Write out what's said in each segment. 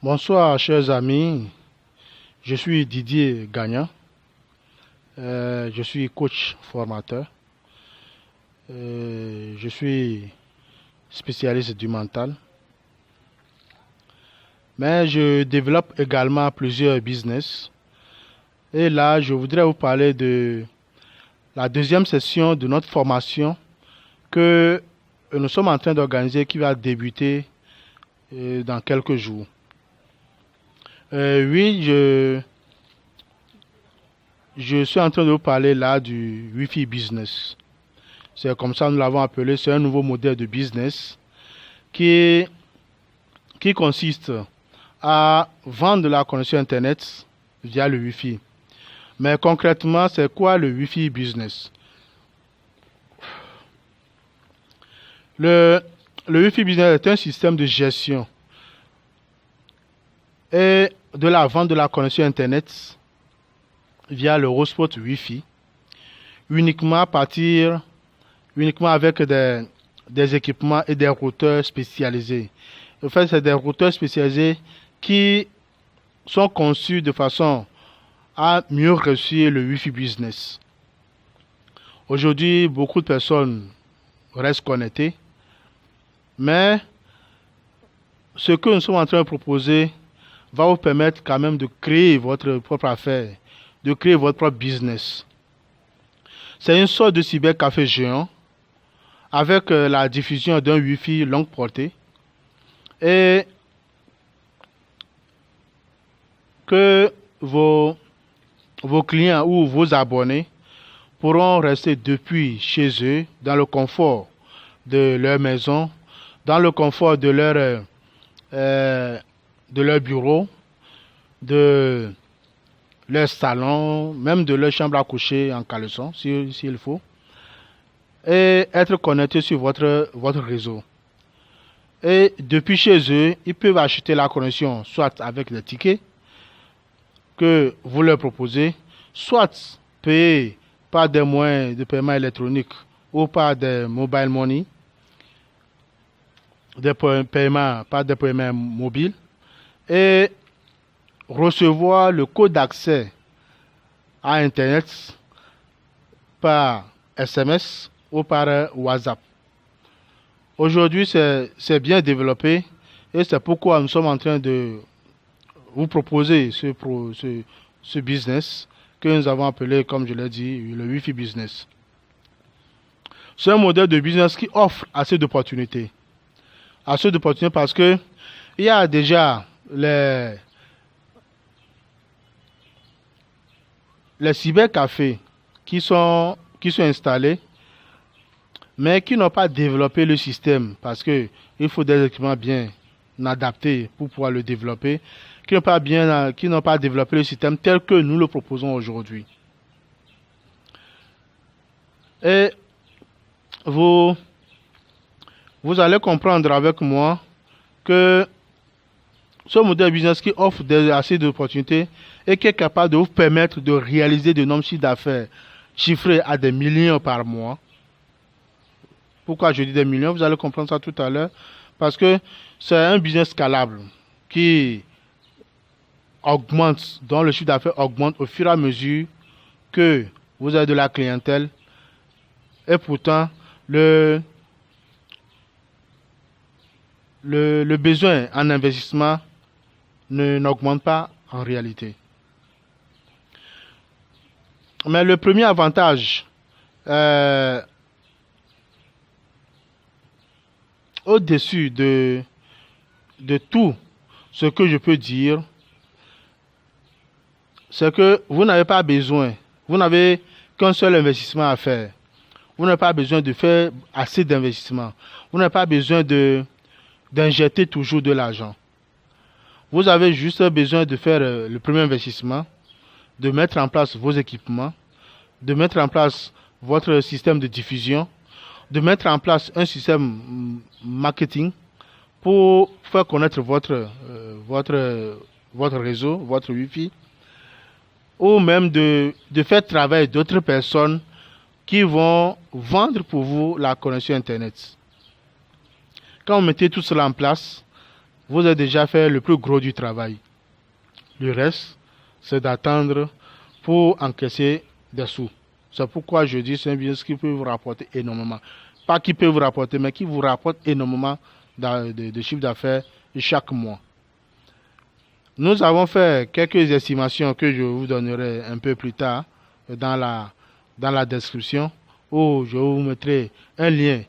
Bonsoir, chers amis. Je suis Didier Gagnon. Je suis coach formateur. Je suis spécialiste du mental. Mais je développe également plusieurs business. Et là, je voudrais vous parler de la deuxième session de notre formation que nous sommes en train d'organiser qui va débuter dans quelques jours. Oui, je suis en train de vous parler là du Wi-Fi business. C'est comme ça que nous l'avons appelé. C'est un nouveau modèle de business qui consiste à vendre la connexion Internet via le Wi-Fi. Mais concrètement, c'est quoi le Wi-Fi business? Le Wi-Fi business est un système de gestion et de la vente de la connexion Internet via le hotspot Wi-Fi uniquement avec des équipements et des routeurs spécialisés. En fait, c'est des routeurs spécialisés qui sont conçus de façon à mieux réussir le Wi-Fi business. Aujourd'hui, beaucoup de personnes restent connectées, mais ce que nous sommes en train de proposer va vous permettre quand même de créer votre propre affaire, de créer votre propre business. C'est une sorte de cybercafé géant avec la diffusion d'un Wi-Fi longue portée et que vos clients ou vos abonnés pourront rester depuis chez eux dans le confort de leur maison, dans le confort de leur bureau, de leur salon, même de leur chambre à coucher en caleçon, s'il faut, et être connectés sur votre réseau. Et depuis chez eux, ils peuvent acheter la connexion soit avec des tickets que vous leur proposez, soit payer par des moyens de paiement électronique ou par des mobile money, par des paiements mobiles, et recevoir le code d'accès à Internet par SMS ou par WhatsApp. Aujourd'hui, c'est bien développé et c'est pourquoi nous sommes en train de vous proposer ce business que nous avons appelé, comme je l'ai dit, le Wi-Fi business. C'est un modèle de business qui offre assez d'opportunités. Assez d'opportunités parce que il y a déjà les cybercafés qui sont installés, mais qui n'ont pas développé le système parce que il faut des équipements bien adaptés pour pouvoir le développer, qui n'ont pas développé le système tel que nous le proposons aujourd'hui. Et vous allez comprendre avec moi que ce modèle business qui offre assez d'opportunités et qui est capable de vous permettre de réaliser de nombreux chiffres d'affaires chiffrés à des millions par mois. Pourquoi je dis des millions? Vous allez comprendre ça tout à l'heure. Parce que c'est un business scalable qui augmente, dont le chiffre d'affaires augmente au fur et à mesure que vous avez de la clientèle. Et pourtant, le besoin en investissement n'augmente pas en réalité. Mais le premier avantage, au-dessus de tout ce que je peux dire, c'est que vous n'avez pas besoin, vous n'avez qu'un seul investissement à faire. Vous n'avez pas besoin de faire assez d'investissement. Vous n'avez pas besoin d'injecter toujours de l'argent. Vous avez juste besoin de faire le premier investissement, de mettre en place vos équipements, de mettre en place votre système de diffusion, de mettre en place un système marketing pour faire connaître votre réseau, votre Wi-Fi, ou même de faire travailler d'autres personnes qui vont vendre pour vous la connexion Internet. Quand vous mettez tout cela en place, vous avez déjà fait le plus gros du travail. Le reste, c'est d'attendre pour encaisser des sous. C'est pourquoi je dis c'est un business qui peut vous rapporter énormément. Pas qui peut vous rapporter, mais qui vous rapporte énormément de chiffre d'affaires chaque mois. Nous avons fait quelques estimations que je vous donnerai un peu plus tard dans la description, où je vous mettrai un lien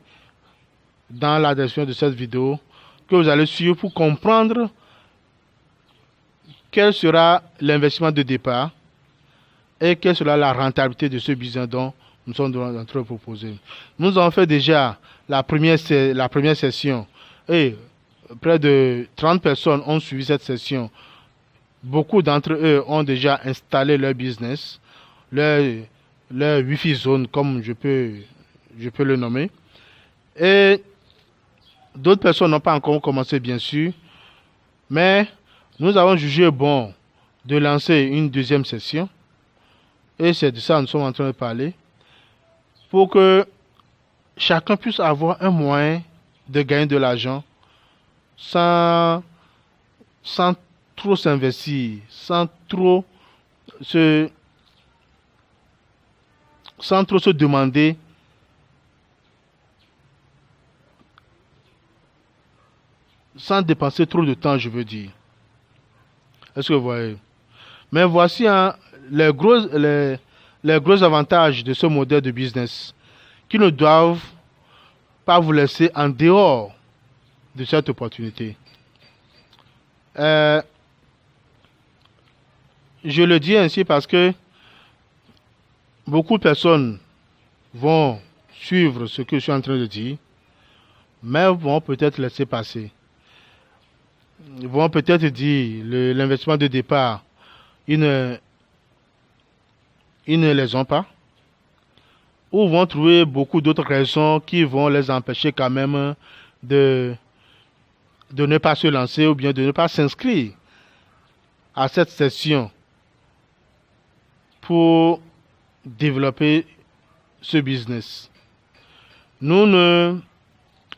dans la description de cette vidéo que vous allez suivre pour comprendre quel sera l'investissement de départ et quelle sera la rentabilité de ce business dont nous sommes en train de proposer. Nous avons fait déjà la première session et près de 30 personnes ont suivi cette session. Beaucoup d'entre eux ont déjà installé leur business, leur Wi-Fi zone, comme je peux le nommer. Et d'autres personnes n'ont pas encore commencé, bien sûr. Mais nous avons jugé bon de lancer une deuxième session. Et c'est de ça que nous sommes en train de parler. Pour que chacun puisse avoir un moyen de gagner de l'argent sans trop s'investir, sans trop se demander sans dépenser trop de temps, je veux dire. Est-ce que vous voyez? Mais voici les gros avantages de ce modèle de business qui ne doivent pas vous laisser en dehors de cette opportunité. Je le dis ainsi parce que beaucoup de personnes vont suivre ce que je suis en train de dire, mais vont peut-être laisser passer. Ils vont peut-être dire l'investissement de départ, ils ne les ont pas, ou vont trouver beaucoup d'autres raisons qui vont les empêcher quand même de ne pas se lancer ou bien de ne pas s'inscrire à cette session pour développer ce business. Nous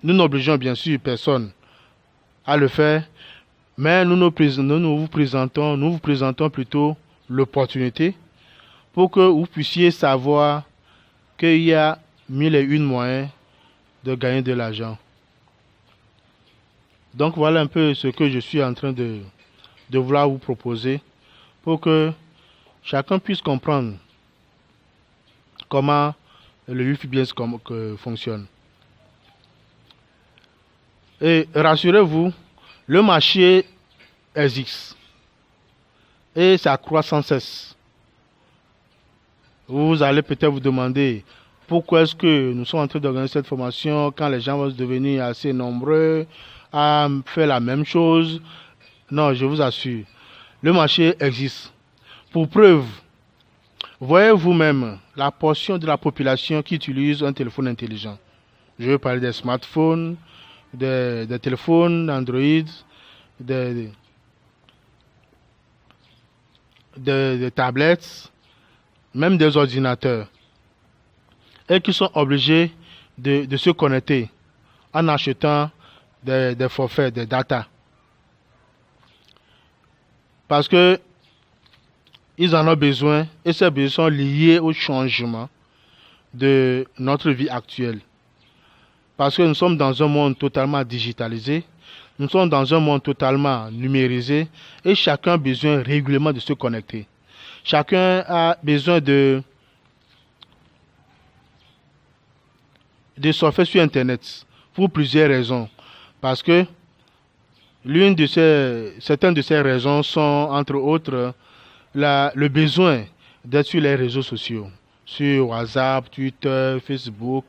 n'obligeons bien sûr personne à le faire, mais nous vous présentons plutôt l'opportunité pour que vous puissiez savoir qu'il y a 1001 moyens de gagner de l'argent. Donc voilà un peu ce que je suis en train de vouloir vous proposer pour que chacun puisse comprendre comment le Wi-Fi business fonctionne. Et rassurez-vous, le marché existe et ça croît sans cesse. Vous allez peut-être vous demander pourquoi est-ce que nous sommes en train d'organiser cette formation quand les gens vont se devenir assez nombreux à faire la même chose. Non, je vous assure, le marché existe. Pour preuve, voyez vous-même la portion de la population qui utilise un téléphone intelligent. Je veux parler des smartphones, des téléphones Android, des tablettes, même des ordinateurs, et qui sont obligés de se connecter en achetant des forfaits, des data. Parce que ils en ont besoin et ces besoins sont liés au changement de notre vie actuelle. Parce que nous sommes dans un monde totalement digitalisé, nous sommes dans un monde totalement numérisé et chacun a besoin régulièrement de se connecter. Chacun a besoin de surfer sur Internet pour plusieurs raisons. Parce que certaines de ces raisons sont, entre autres, le besoin d'être sur les réseaux sociaux, sur WhatsApp, Twitter, Facebook.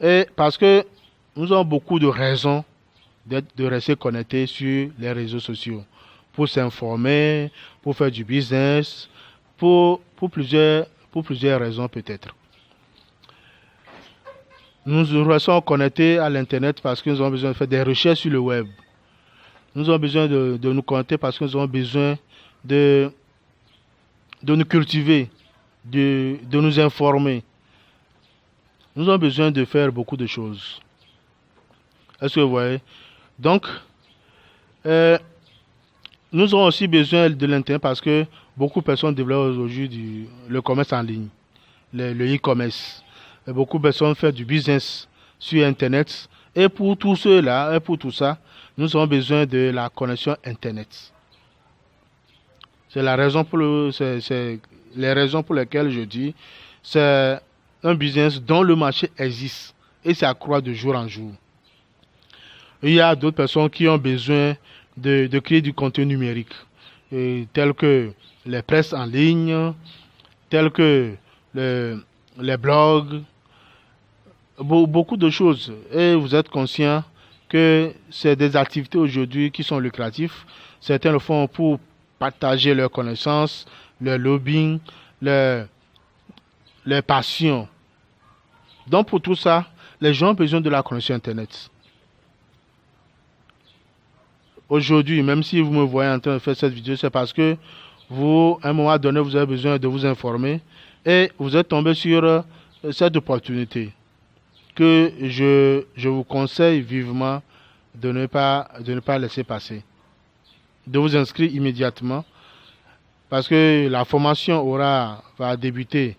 Et parce que nous avons beaucoup de raisons de rester connectés sur les réseaux sociaux pour s'informer, pour faire du business, pour plusieurs raisons peut-être. Nous restons connectés à l'Internet parce que nous avons besoin de faire des recherches sur le web. Nous avons besoin de nous connecter parce que nous avons besoin de nous cultiver, de nous informer. Nous avons besoin de faire beaucoup de choses. Est-ce que vous voyez? Donc, euh, nous aurons aussi besoin de l'Internet parce que beaucoup de personnes développent aujourd'hui le commerce en ligne, le e-commerce. Et beaucoup de personnes font du business sur Internet. Et pour tout cela, et pour tout ça, nous avons besoin de la connexion Internet. C'est la raison pour c'est les raisons pour lesquelles je dis c'est un business dont le marché existe et ça croît de jour en jour. Il y a d'autres personnes qui ont besoin de créer du contenu numérique, tel que les presses en ligne, tel que les blogs, beaucoup de choses. Et vous êtes conscient que c'est des activités aujourd'hui qui sont lucratives. Certains le font pour partager leurs connaissances, leur lobbying, leurs passions. Donc pour tout ça, les gens ont besoin de la connexion Internet. Aujourd'hui, même si vous me voyez en train de faire cette vidéo, c'est parce que vous, à un moment donné, vous avez besoin de vous informer et vous êtes tombé sur cette opportunité que je vous conseille vivement de ne pas laisser passer. De vous inscrire immédiatement parce que la formation va débuter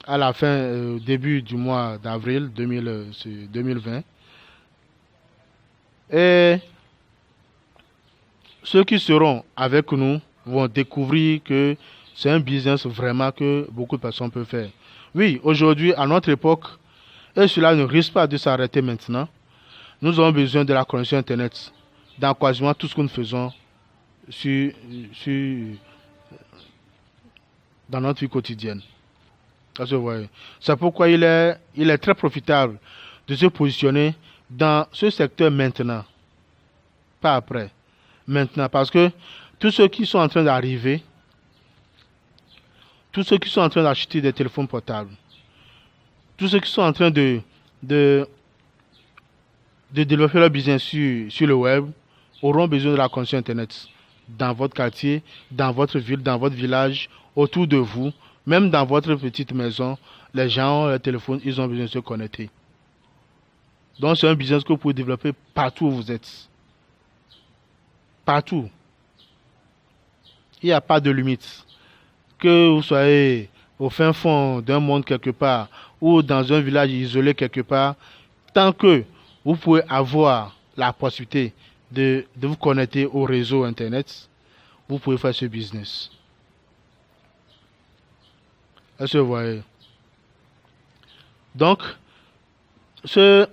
à la fin, début du mois d'avril 2020. Et ceux qui seront avec nous vont découvrir que c'est un business vraiment que beaucoup de personnes peuvent faire. Oui, aujourd'hui, à notre époque, et cela ne risque pas de s'arrêter maintenant, nous avons besoin de la connexion Internet dans quasiment tout ce que nous faisons dans notre vie quotidienne. C'est pourquoi il est très profitable de se positionner dans ce secteur maintenant, pas après. Maintenant, parce que tous ceux qui sont en train d'arriver, tous ceux qui sont en train d'acheter des téléphones portables, tous ceux qui sont en train de développer leur business sur le web, auront besoin de la connexion Internet dans votre quartier, dans votre ville, dans votre village, autour de vous, même dans votre petite maison. Les gens ont leur téléphone, ils ont besoin de se connecter. Donc c'est un business que vous pouvez développer partout où vous êtes. Partout. Il n'y a pas de limite. Que vous soyez au fin fond d'un monde quelque part ou dans un village isolé quelque part, tant que vous pouvez avoir la possibilité de vous connecter au réseau Internet, vous pouvez faire ce business. Est-ce que vous voyez? Donc, ce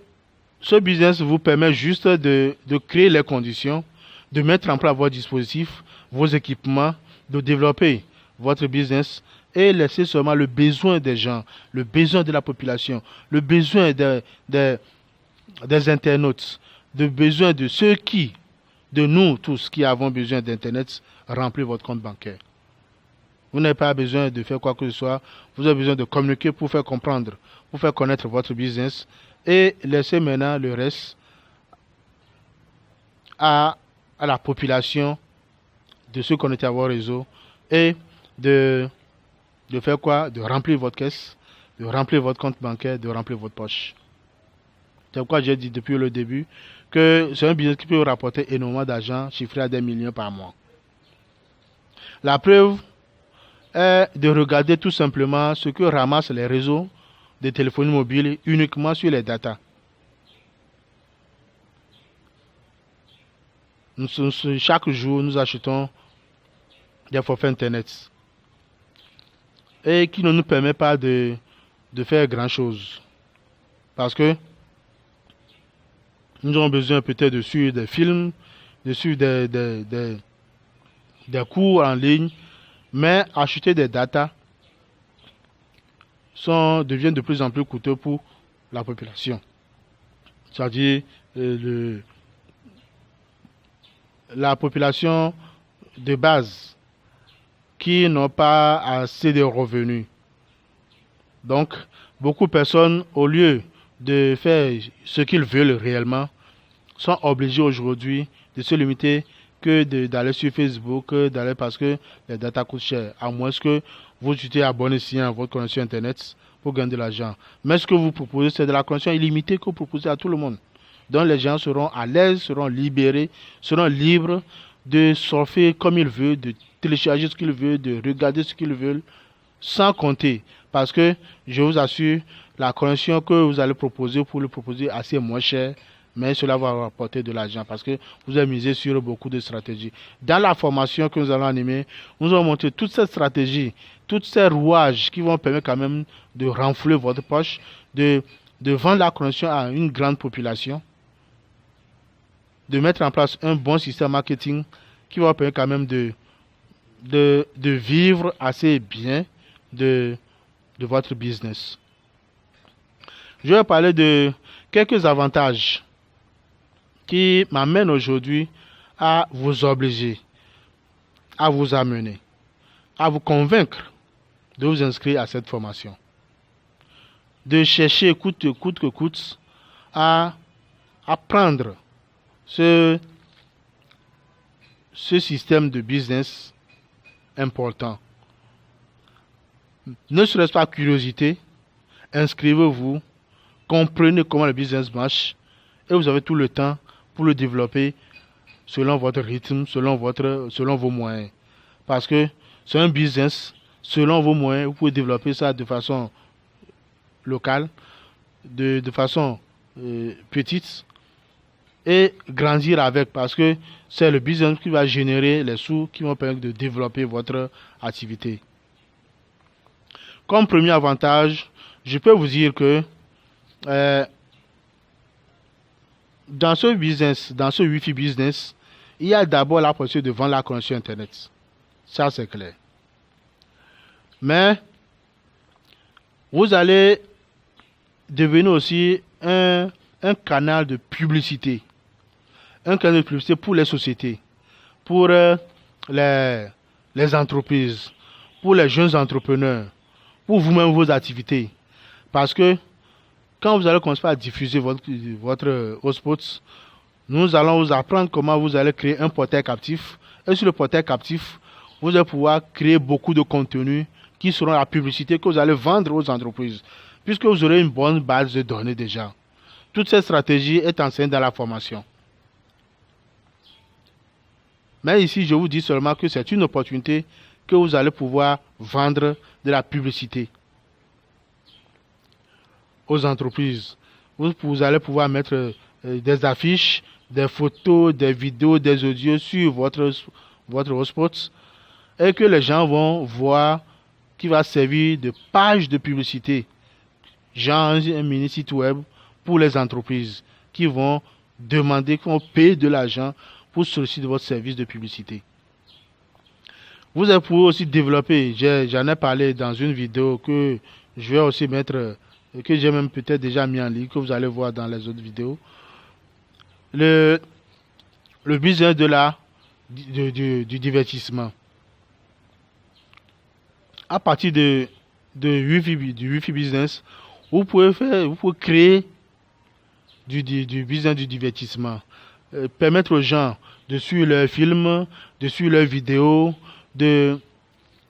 business vous permet juste de créer les conditions, de mettre en place votre dispositif, vos équipements, de développer votre business et laisser seulement le besoin des gens, le besoin de la population, le besoin des internautes, le besoin de ceux de nous tous qui avons besoin d'Internet, remplir votre compte bancaire. Vous n'avez pas besoin de faire quoi que ce soit, vous avez besoin de communiquer pour faire comprendre, pour faire connaître votre business et laisser maintenant le reste à la population de se connecter à vos réseaux et de faire quoi? De remplir votre caisse, de remplir votre compte bancaire, de remplir votre poche. C'est pourquoi j'ai dit depuis le début que c'est un business qui peut rapporter énormément d'argent, chiffré à des millions par mois. La preuve est de regarder tout simplement ce que ramassent les réseaux de téléphonie mobile uniquement sur les datas. Chaque jour, nous achetons des forfaits Internet et qui ne nous permet pas de faire grand chose. Parce que nous avons besoin peut-être de suivre des films, de suivre des cours en ligne, mais acheter des datas devient de plus en plus coûteux pour la population. C'est-à-dire la population de base qui n'ont pas assez de revenus. Donc, beaucoup de personnes, au lieu de faire ce qu'ils veulent réellement, sont obligés aujourd'hui de se limiter que d'aller sur Facebook, parce que les data coûtent cher, à moins que vous soyez abonné à votre connexion Internet pour gagner de l'argent. Mais ce que vous proposez, c'est de la connexion illimitée que vous proposez à tout le monde. Donc les gens seront à l'aise, seront libérés, seront libres de surfer comme ils veulent, de télécharger ce qu'ils veulent, de regarder ce qu'ils veulent, sans compter. Parce que je vous assure, la connexion que vous allez proposer, pour le proposer assez moins cher, mais cela va rapporter de l'argent parce que vous avez misé sur beaucoup de stratégies. Dans la formation que nous allons animer, nous allons montrer toutes ces stratégies, toutes ces rouages qui vont permettre quand même de renflouer votre poche, de vendre la connexion à une grande population, de mettre en place un bon système marketing qui va permettre quand même de vivre assez bien de votre business. Je vais parler de quelques avantages qui m'amènent aujourd'hui à vous obliger, à vous amener, à vous convaincre de vous inscrire à cette formation. De chercher coûte que coûte à apprendre ce système de business important. Ne serait-ce pas curiosité, inscrivez-vous, comprenez comment le business marche et vous avez tout le temps pour le développer selon votre rythme, selon vos moyens. Parce que c'est un business, selon vos moyens, vous pouvez développer ça de façon locale, de façon petite et grandir avec parce que c'est le business qui va générer les sous qui vont permettre de développer votre activité. Comme premier avantage, je peux vous dire que dans ce business, dans ce Wi-Fi business, il y a d'abord la possibilité de vendre la connexion Internet. Ça, c'est clair. Mais vous allez devenir aussi un canal de publicité. Un canal de publicité pour les sociétés, pour les entreprises, pour les jeunes entrepreneurs, pour vous-même vos activités. Parce que quand vous allez commencer à diffuser votre hotspot, nous allons vous apprendre comment vous allez créer un portail captif. Et sur le portail captif, vous allez pouvoir créer beaucoup de contenus qui seront la publicité que vous allez vendre aux entreprises, puisque vous aurez une bonne base de données déjà. Toute cette stratégie est enseignée dans la formation. Mais ici, je vous dis seulement que c'est une opportunité que vous allez pouvoir vendre de la publicité aux entreprises. Vous allez pouvoir mettre des affiches, des photos, des vidéos, des audios sur votre hotspot et que les gens vont voir qui va servir de page de publicité, genre un mini site web pour les entreprises qui vont demander, qui vont payer de l'argent pour solliciter votre service de publicité. Vous pouvez aussi développer, j'en ai parlé dans une vidéo que je vais aussi mettre, que j'ai même peut-être déjà mis en ligne, que vous allez voir dans les autres vidéos. Le business du divertissement. À partir du Wi-Fi business, vous pouvez créer du business du divertissement. Permettre aux gens de suivre leurs films, de suivre leurs vidéos, de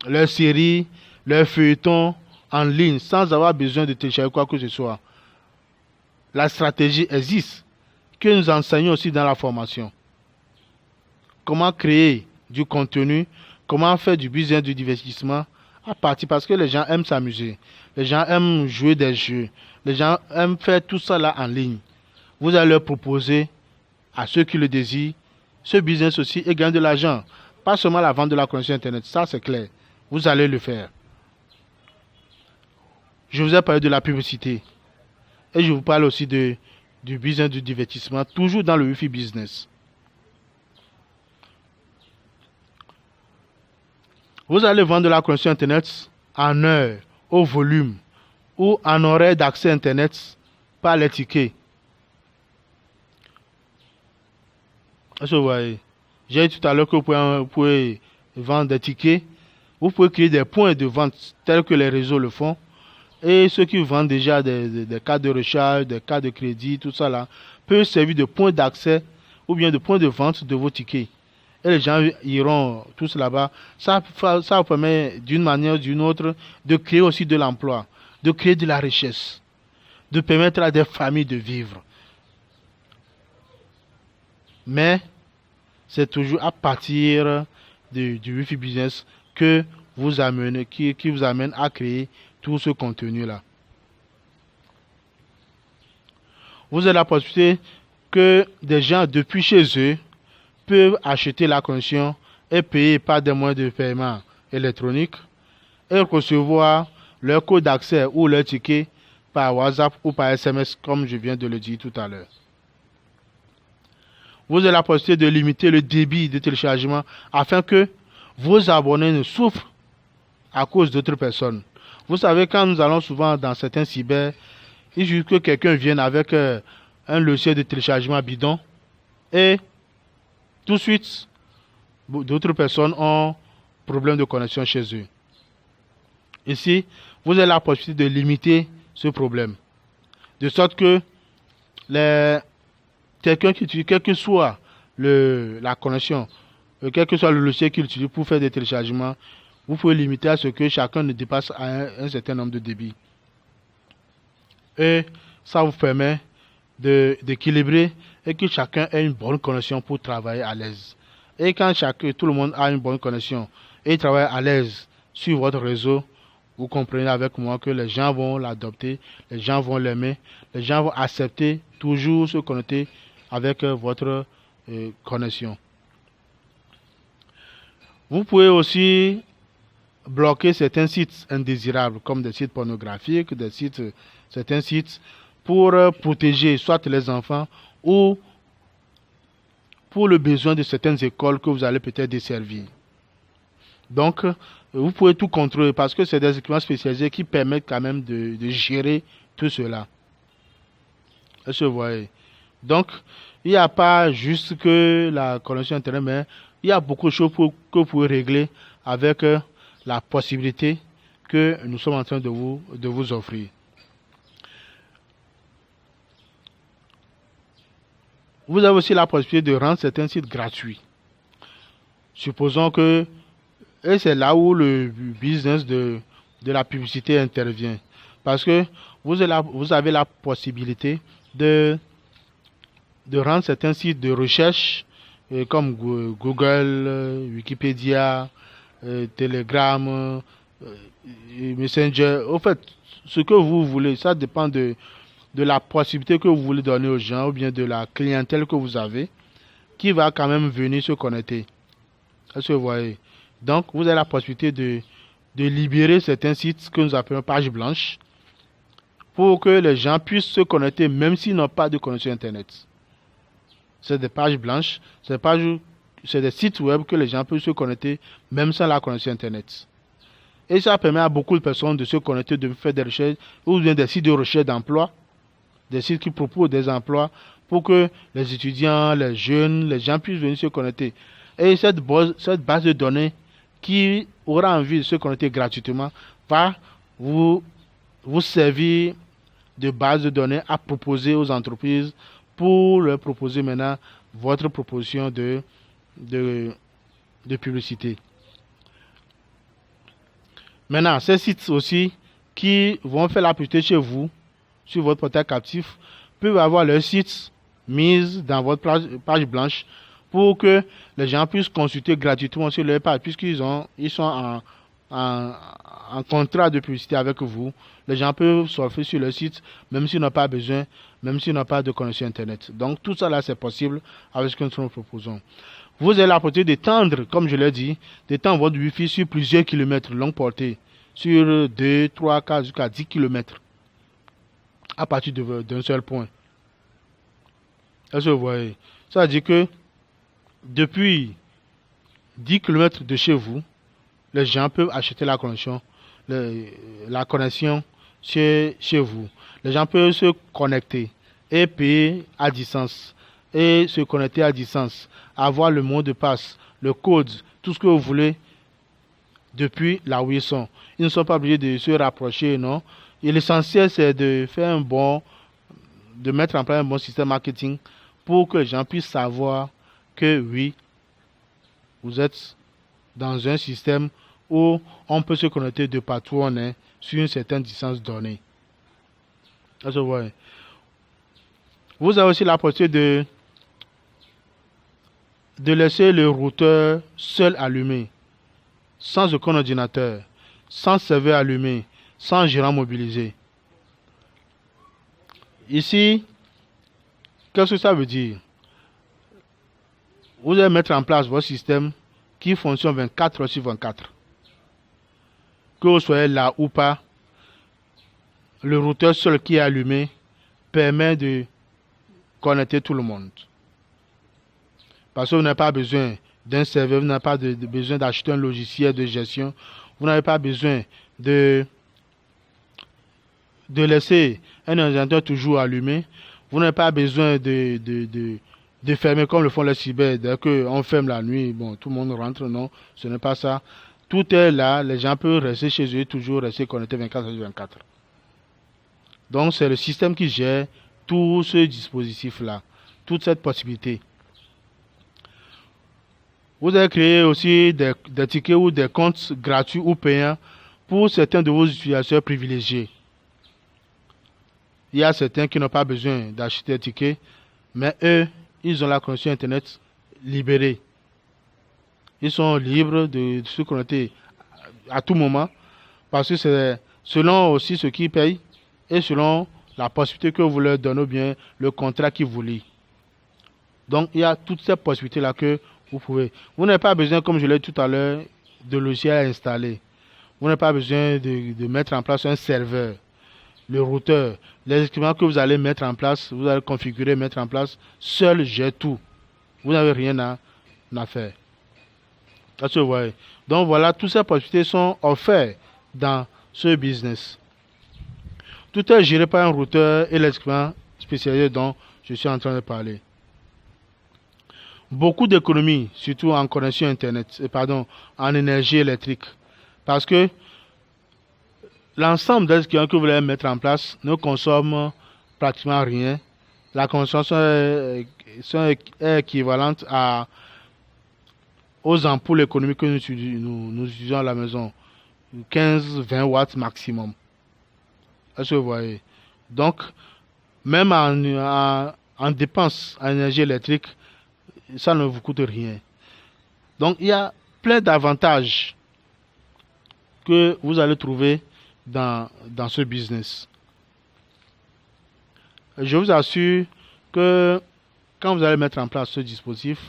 leurs séries, leurs feuilletons en ligne sans avoir besoin de télécharger quoi que ce soit. La stratégie existe que nous enseignons aussi dans la formation. Comment créer du contenu, comment faire du business du divertissement à partir parce que les gens aiment s'amuser, les gens aiment jouer des jeux, les gens aiment faire tout ça là en ligne. Vous allez leur proposer à ceux qui le désirent ce business aussi et gagner de l'argent. Pas seulement la vente de la connexion Internet, ça c'est clair. Vous allez le faire. Je vous ai parlé de la publicité. Et je vous parle aussi du business du divertissement, toujours dans le Wi-Fi business. Vous allez vendre de la connexion Internet en heure, au volume, ou en horaire d'accès Internet par les tickets. Est-ce que vous voyez? J'ai dit tout à l'heure que vous pouvez vendre des tickets. Vous pouvez créer des points de vente tels que les réseaux le font. Et ceux qui vendent déjà des cartes de recharge, des cartes de crédit, tout ça là, peuvent servir de point d'accès ou bien de point de vente de vos tickets. Et les gens iront tous là-bas. Ça vous permet d'une manière ou d'une autre de créer aussi de l'emploi, de créer de la richesse, de permettre à des familles de vivre. Mais c'est toujours à partir du Wi-Fi Business que vous amenez, qui vous amène à créer tout ce contenu-là. Vous avez la possibilité que des gens depuis chez eux peuvent acheter la connexion et payer par des moyens de paiement électroniques et recevoir leur code d'accès ou leur ticket par WhatsApp ou par SMS comme je viens de le dire tout à l'heure. Vous avez la possibilité de limiter le débit de téléchargement afin que vos abonnés ne souffrent à cause d'autres personnes. Vous savez, quand nous allons souvent dans certains cyber, il suffit que quelqu'un vienne avec un logiciel de téléchargement bidon et tout de suite, d'autres personnes ont problème de connexion chez eux. Ici, vous avez la possibilité de limiter ce problème. De sorte que quelqu'un qui utilise, quelle que soit la connexion, quel que soit le logiciel qu'il utilise pour faire des téléchargements, vous pouvez limiter à ce que chacun ne dépasse un certain nombre de débits. Et ça vous permet d'équilibrer et que chacun ait une bonne connexion pour travailler à l'aise. Et quand tout le monde a une bonne connexion et travaille à l'aise sur votre réseau, vous comprenez avec moi que les gens vont l'adopter, les gens vont l'aimer, les gens vont accepter toujours se connecter avec votre connexion. Vous pouvez aussi bloquer certains sites indésirables comme des sites pornographiques, certains sites pour protéger soit les enfants ou pour le besoin de certaines écoles que vous allez peut-être desservir. Donc, vous pouvez tout contrôler parce que c'est des équipements spécialisés qui permettent quand même de gérer tout cela. Est-ce que vous voyez? Donc, il n'y a pas juste que la connexion Internet, mais il y a beaucoup de choses que vous pouvez régler avec la possibilité que nous sommes en train de vous offrir. Vous avez aussi la possibilité de rendre certains sites gratuits. Supposons que, et c'est là où le business de la publicité intervient. Parce que vous avez la possibilité de rendre certains sites de recherche comme Google, Wikipédia, Telegram, Messenger. En fait, ce que vous voulez, ça dépend de la possibilité que vous voulez donner aux gens ou bien de la clientèle que vous avez qui va quand même venir se connecter. Est-ce que vous voyez? Donc, vous avez la possibilité de libérer certains sites que nous appelons pages blanches pour que les gens puissent se connecter même s'ils n'ont pas de connexion Internet. C'est des pages blanches, c'est des sites web que les gens peuvent se connecter même sans la connexion Internet. Et ça permet à beaucoup de personnes de se connecter, de faire des recherches ou bien des sites de recherche d'emploi, des sites qui proposent des emplois pour que les étudiants, les jeunes, les gens puissent venir se connecter. Et cette base de données qui aura envie de se connecter gratuitement va vous servir de base de données à proposer aux entreprises pour leur proposer maintenant votre proposition de publicité. Maintenant, ces sites aussi qui vont faire la publicité chez vous, sur votre portail captif, peuvent avoir leur site mis dans votre page blanche pour que les gens puissent consulter gratuitement sur leur page, puisqu'ils sont en contrat de publicité avec vous. Les gens peuvent surfer sur le site, même s'ils n'ont pas besoin, même s'ils n'ont pas de connexion Internet. Donc tout ça là, c'est possible avec ce que nous proposons. Vous avez la possibilité d'étendre, comme je l'ai dit, d'étendre votre Wi-Fi sur plusieurs kilomètres longue portée, sur 2, 3, 4, jusqu'à 10 kilomètres, à partir d'un seul point. Est-ce que vous voyez? Ça veut dire que depuis 10 km de chez vous, les gens peuvent acheter la connexion, chez vous. Les gens peuvent se connecter et payer à distance et se connecter à distance, avoir le mot de passe, le code, tout ce que vous voulez depuis là où ils sont. Ils ne sont pas obligés de se rapprocher, non. Et l'essentiel, c'est de faire de mettre en place un bon système marketing pour que les gens puissent savoir que oui, vous êtes dans un système où on peut se connecter de partout où on est sur une certaine distance donnée. Vous avez aussi la possibilité de laisser le routeur seul allumé, sans aucun ordinateur, sans serveur allumé, sans gérant mobilisé. Ici, qu'est-ce que ça veut dire? Vous allez mettre en place votre système qui fonctionne 24 heures sur 24. Que vous soyez là ou pas, le routeur seul qui est allumé permet de connecter tout le monde. Parce que vous n'avez pas besoin d'un serveur, vous n'avez pas besoin d'acheter un logiciel de gestion, vous n'avez pas besoin de laisser un ordinateur toujours allumé, vous n'avez pas besoin de fermer comme le font les cyber. Dès qu'on ferme la nuit, bon, tout le monde rentre, non, ce n'est pas ça. Tout est là, les gens peuvent rester chez eux, toujours rester connectés 24 sur 24. Donc c'est le système qui gère tout ce dispositif-là, toute cette possibilité. Vous avez créé aussi des tickets ou des comptes gratuits ou payants pour certains de vos utilisateurs privilégiés. Il y a certains qui n'ont pas besoin d'acheter des tickets, mais eux, ils ont la connexion Internet libérée. Ils sont libres de se connecter à tout moment parce que c'est selon aussi ce qu'ils payent et selon la possibilité que vous leur donnez ou bien le contrat qu'ils vous lient. Donc, il y a toutes ces possibilités-là que vous pouvez. Vous n'avez pas besoin, comme je l'ai dit tout à l'heure, de logiciel à installer. Vous n'avez pas besoin de mettre en place un serveur, le routeur, les équipements que vous allez mettre en place, vous allez configurer, mettre en place, seul gère tout. Vous n'avez rien à faire. Ça se voit. Donc voilà, toutes ces possibilités sont offertes dans ce business. Tout est géré par un routeur et l'équipement spécialisé dont je suis en train de parler. Beaucoup d'économies, surtout en connexion Internet, en énergie électrique. Parce que l'ensemble des équipements que vous voulez mettre en place ne consomment pratiquement rien. La consommation est équivalente aux ampoules économiques que nous utilisons à la maison. 15-20 watts maximum. Est-ce que vous voyez? Donc, même en dépenses en énergie électrique, ça ne vous coûte rien. Donc, il y a plein d'avantages que vous allez trouver dans ce business. Je vous assure que quand vous allez mettre en place ce dispositif,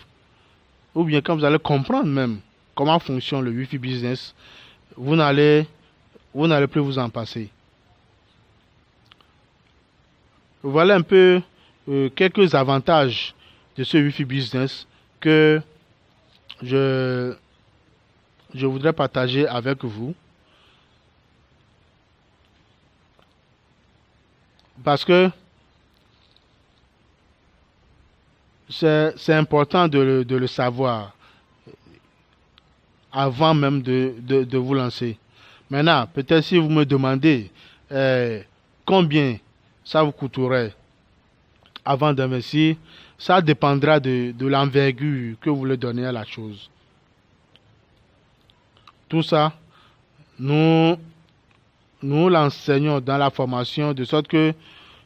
ou bien quand vous allez comprendre même comment fonctionne le Wi-Fi business, vous n'allez plus vous en passer. Voilà un peu quelques avantages de ce Wi-Fi business que je voudrais partager avec vous. Parce que c'est important de le savoir avant même de vous lancer. Maintenant, peut-être si vous me demandez combien ça vous coûterait avant d'investir, ça dépendra de l'envergure que vous voulez donner à la chose. Tout ça, nous l'enseignons dans la formation de sorte que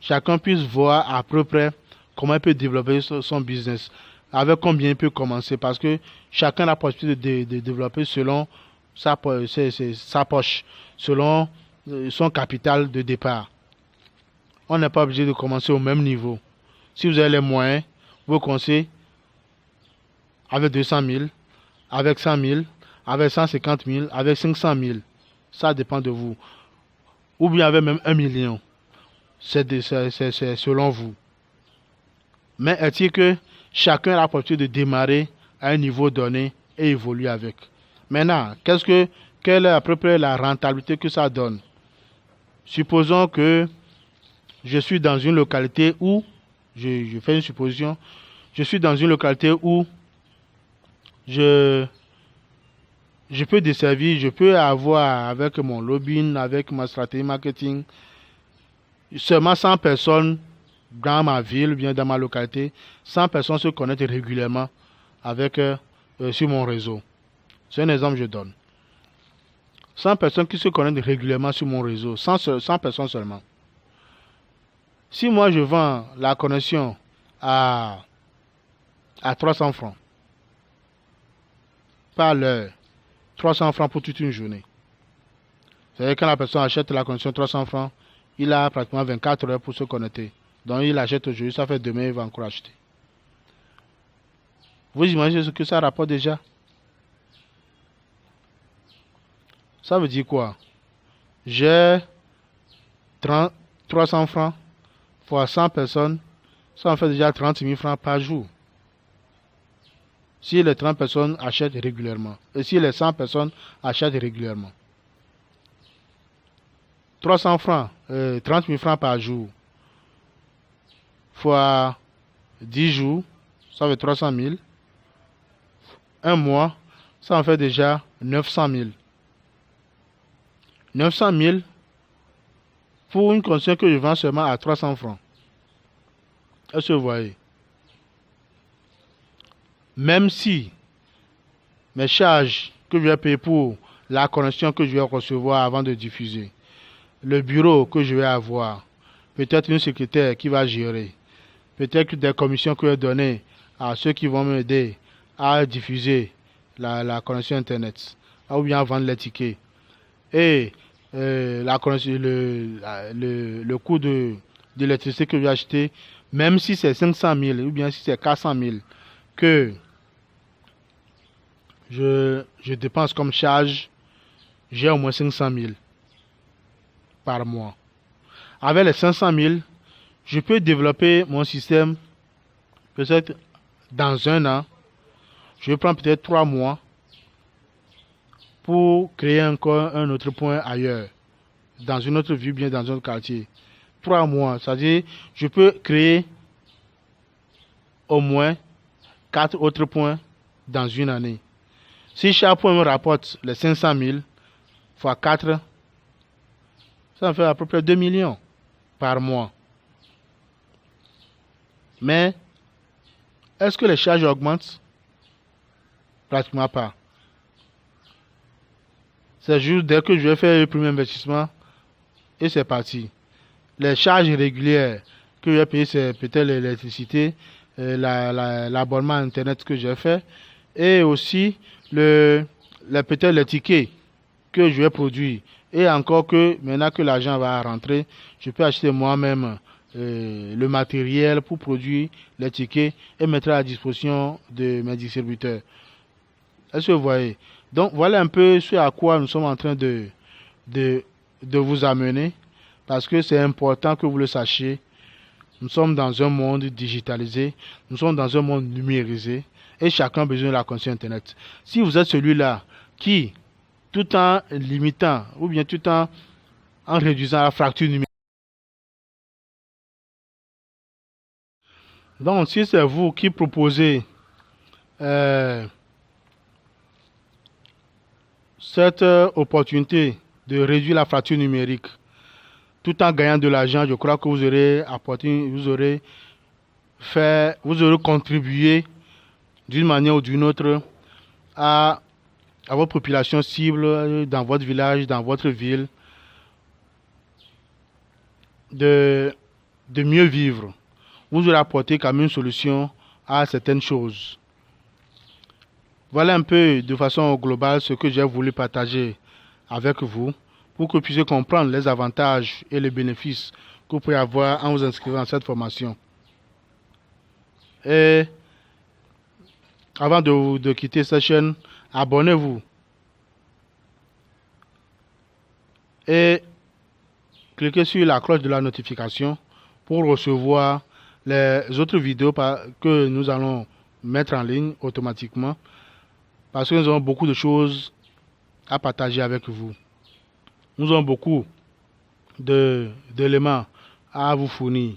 chacun puisse voir à peu près comment il peut développer son business, avec combien il peut commencer, parce que chacun a la possibilité de développer selon sa poche, selon son capital de départ. On n'est pas obligé de commencer au même niveau. Si vous avez les moyens, vous commencez avec 200 000, avec 100 000, avec 150 000, avec 500 000. Ça dépend de vous. Ou bien avec même 1 million. C'est selon vous. Mais est-il que chacun a la possibilité de démarrer à un niveau donné et évoluer avec. Maintenant, quelle est à peu près la rentabilité que ça donne? Supposons que je suis dans une localité où, je fais une supposition, je suis dans une localité où je peux desservir, je peux avoir avec mon lobbying, avec ma stratégie marketing, seulement 100 personnes dans ma ville, bien dans ma localité, 100 personnes se connectent régulièrement avec sur mon réseau. C'est un exemple que je donne. 100 personnes qui se connectent régulièrement sur mon réseau, 100 personnes seulement. Si moi je vends la connexion à 300 francs, par l'heure. 300 francs pour toute une journée. C'est-à-dire quand la personne achète la connexion 300 francs, il a pratiquement 24 heures pour se connecter. Donc il achète aujourd'hui, ça fait demain, il va encore acheter. Vous imaginez ce que ça rapporte déjà? Ça veut dire quoi? J'ai 300 francs fois 100 personnes, ça en fait déjà 30 000 francs par jour. Si les 30 personnes achètent régulièrement. Et si les 100 personnes achètent régulièrement. 300 francs, 30 000 francs par jour, fois 10 jours, ça fait 300 000. Un mois, ça en fait déjà 900 000. 900 000 pour une connexion que je vends seulement à 300 francs. Est-ce que vous voyez? Même si mes charges que je vais payer pour la connexion que je vais recevoir avant de diffuser, le bureau que je vais avoir, peut-être une secrétaire qui va gérer, peut-être des commissions que je vais donner à ceux qui vont m'aider à diffuser la connexion Internet, ou bien à vendre les tickets. Et la connexion, le coût de l'électricité que je vais acheter, même si c'est 500 000 ou bien si c'est 400 000 que je dépense comme charge, j'ai au moins 500 000 par mois. Avec les 500 000, je peux développer mon système peut-être dans un an. Je vais prendre peut-être 3 mois pour créer encore un autre point ailleurs, dans une autre ville, bien dans un autre quartier. 3 mois, c'est-à-dire je peux créer au moins 4 autres points dans une année. Si chaque point me rapporte les 500 000 fois 4, ça fait à peu près 2 millions par mois. Mais, est-ce que les charges augmentent? Pratiquement pas. C'est juste dès que je vais faire le premier investissement, et c'est parti. Les charges régulières que je vais payer, c'est peut-être l'électricité, l'abonnement Internet que j'ai fait, et aussi peut-être les tickets que je vais produire. Et encore que maintenant que l'argent va rentrer, je peux acheter moi-même le matériel pour produire les tickets et mettre à la disposition de mes distributeurs. Est-ce que vous voyez? Donc voilà un peu ce à quoi nous sommes en train de vous amener, parce que c'est important que vous le sachiez. Nous sommes dans un monde digitalisé, nous sommes dans un monde numérisé, et chacun a besoin de la connexion Internet. Si vous êtes celui-là qui, tout en limitant, ou bien tout en réduisant la fracture numérique, donc si c'est vous qui proposez cette opportunité de réduire la fracture numérique, tout en gagnant de l'argent, je crois que vous aurez apporté, vous aurez contribué d'une manière ou d'une autre à votre population cible dans votre village, dans votre ville, de mieux vivre. Vous aurez apporté quand même une solution à certaines choses. Voilà un peu de façon globale ce que j'ai voulu partager avec vous pour que vous puissiez comprendre les avantages et les bénéfices que vous pouvez avoir en vous inscrivant à cette formation. Et avant de quitter cette chaîne, abonnez-vous et cliquez sur la cloche de la notification pour recevoir les autres vidéos que nous allons mettre en ligne automatiquement, parce que nous avons beaucoup de choses à partager avec vous. Nous avons beaucoup d'éléments à vous fournir.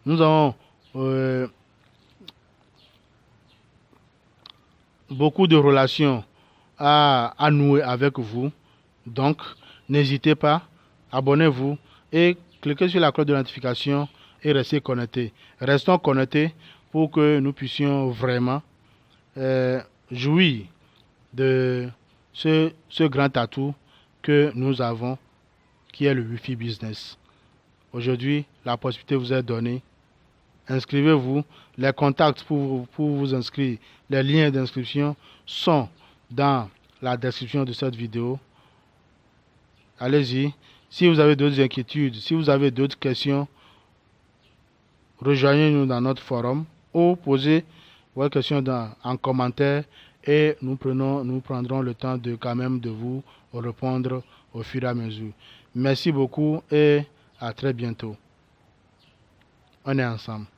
Nous avons beaucoup de relations à nouer avec vous. Donc, n'hésitez pas, abonnez-vous et cliquez sur la cloche de notification et restez connectés. Restons connectés pour que nous puissions vraiment jouir de ce grand atout que nous avons, qui est le Wi-Fi Business. Aujourd'hui, la possibilité vous est donnée. Inscrivez-vous. Les contacts pour vous inscrire, les liens d'inscription sont dans la description de cette vidéo. Allez-y. Si vous avez d'autres inquiétudes, si vous avez d'autres questions, rejoignez-nous dans notre forum ou posez vos questions en commentaire et nous prendrons le temps de quand même de vous répondre au fur et à mesure. Merci beaucoup et à très bientôt. On est ensemble.